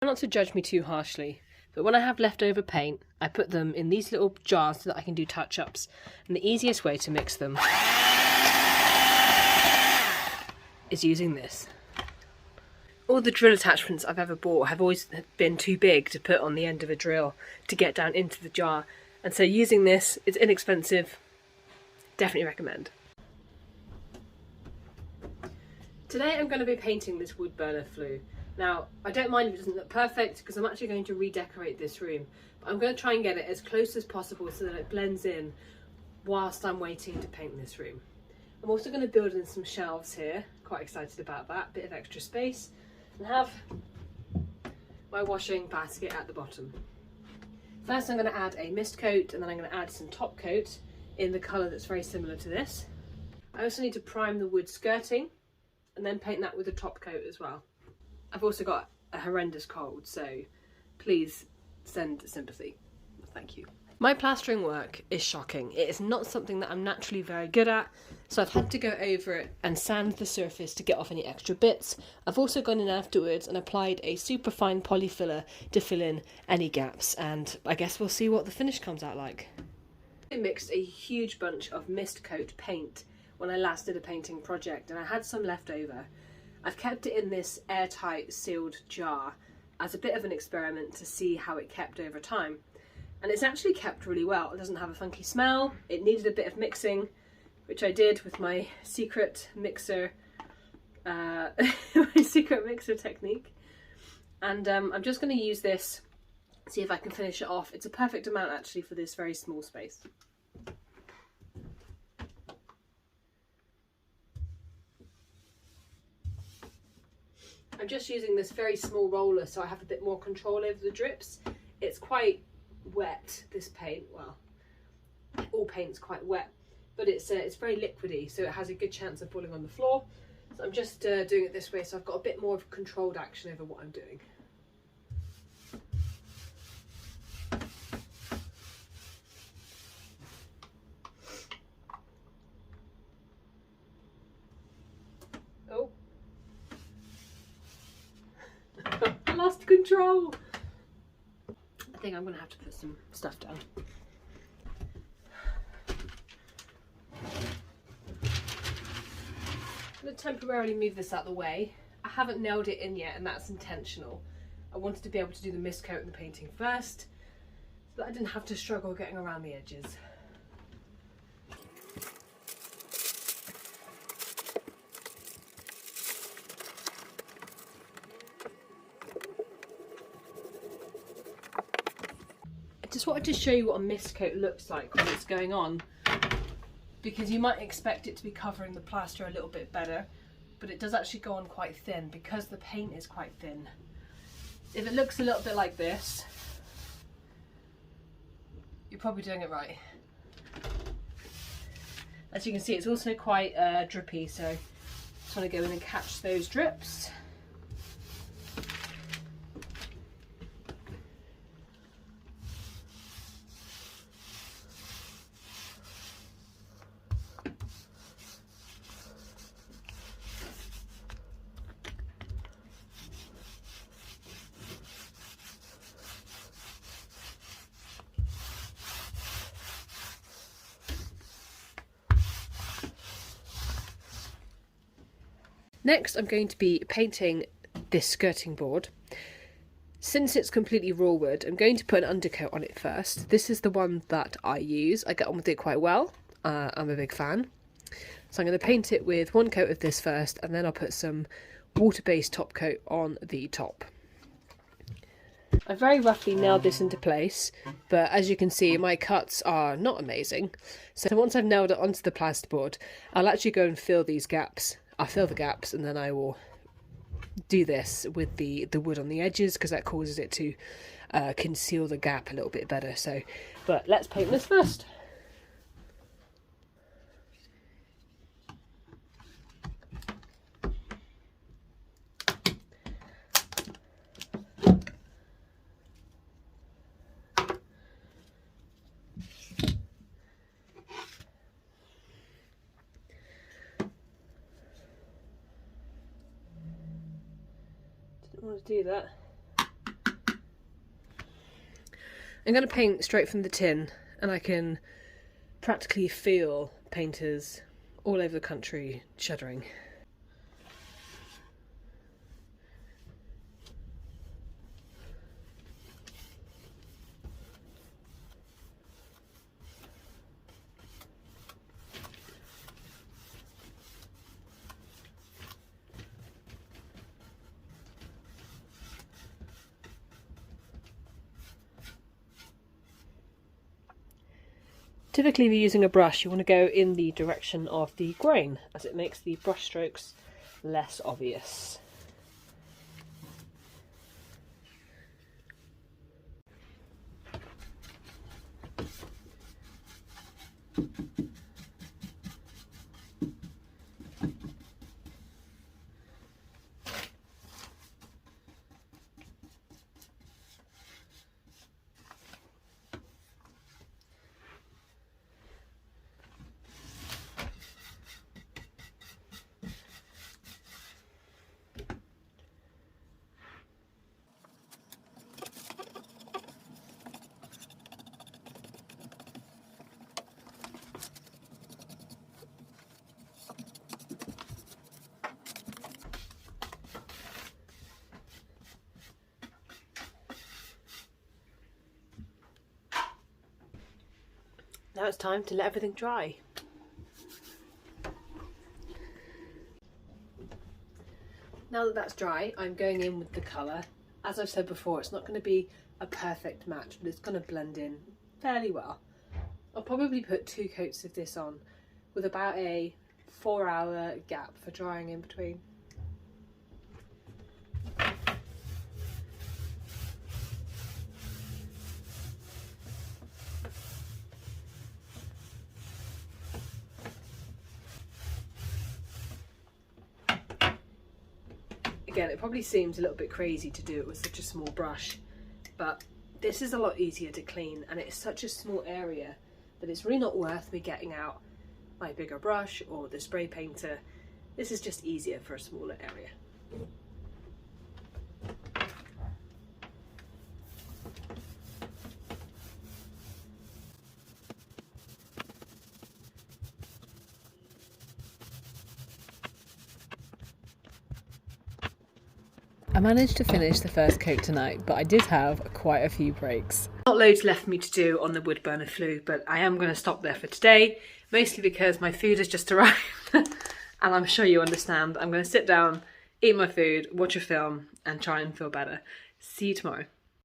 Try not to judge me too harshly, but when I have leftover paint, I put them in these little jars so that I can do touch-ups. And the easiest way to mix them is using this. All the drill attachments I've ever bought have always been too big to put on the end of a drill to get down into the jar. And so using this, it's inexpensive, definitely recommend. Today I'm going to be painting this woodburner flue. Now, I don't mind if it doesn't look perfect because I'm actually going to redecorate this room, but I'm going to try and get it as close as possible so that it blends in whilst I'm waiting to paint this room. I'm also going to build in some shelves here, quite excited about that, bit of extra space, and have my washing basket at the bottom. First I'm going to add a mist coat, and then I'm going to add some top coat in the colour that's very similar to this. I also need to prime the wood skirting and then paint that with a top coat as well. I've also got a horrendous cold, so please send sympathy. Thank you. My plastering work is shocking. It is not something that I'm naturally very good at, so I've had to go over it and sand the surface to get off any extra bits. I've also gone in afterwards and applied a super fine polyfiller to fill in any gaps, and I guess we'll see what the finish comes out like. I mixed a huge bunch of mist coat paint when I last did a painting project, and I had some left over. I've kept it in this airtight sealed jar as a bit of an experiment to see how it kept over time. And it's actually kept really well. It doesn't have a funky smell. It needed a bit of mixing, which I did with my secret mixer, technique. And I'm just going to use this, see if I can finish it off. It's a perfect amount actually for this very small space. I'm just using this very small roller so I have a bit more control over the drips. It's quite wet, this paint. Well, all paint's quite wet, but it's very liquidy, so it has a good chance of falling on the floor. So I'm just doing it this way so I've got a bit more of controlled action over what I'm doing. Oh. I lost control. I think I'm going to have to put some stuff down. I'm going to temporarily move this out of the way. I haven't nailed it in yet, and that's intentional. I wanted to be able to do the mist coat and the painting first, so that I didn't have to struggle getting around the edges. I just wanted to show you what a mist coat looks like when it's going on, because you might expect it to be covering the plaster a little bit better, but it does actually go on quite thin because the paint is quite thin. If it looks a little bit like this, you're probably doing it right. As you can see, it's also quite drippy, so I just want to go in and catch those drips. Next, I'm going to be painting this skirting board. Since it's completely raw wood, I'm going to put an undercoat on it first. This is the one that I use. I get on with it quite well. I'm a big fan. So I'm going to paint it with one coat of this first, and then I'll put some water-based top coat on the top. I very roughly nailed this into place, but as you can see, my cuts are not amazing. So once I've nailed it onto the plasterboard, I'll actually go and fill these gaps. I'll fill the gaps, and then I will do this with the wood on the edges, because that causes it to conceal the gap a little bit better. So, but let's paint this first. Didn't want to do that. I'm going to paint straight from the tin, and I can practically feel painters all over the country shuddering. Typically, if you're using a brush, you want to go in the direction of the grain, as it makes the brush strokes less obvious. Now it's time to let everything dry. Now that that's dry, I'm going in with the colour. As I've said before, it's not going to be a perfect match, but it's going to blend in fairly well. I'll probably put 2 coats of this on, with about a 4-hour gap for drying in between. Again, it probably seems a little bit crazy to do it with such a small brush, but this is a lot easier to clean, and it's such a small area that it's really not worth me getting out my bigger brush or the spray painter. This is just easier for a smaller area. I managed to finish the first coat tonight, but I did have quite a few breaks. Not loads left for me to do on the woodburner flue, but I am going to stop there for today, mostly because my food has just arrived and I'm sure you understand. I'm going to sit down, eat my food, watch a film and try and feel better. See you tomorrow.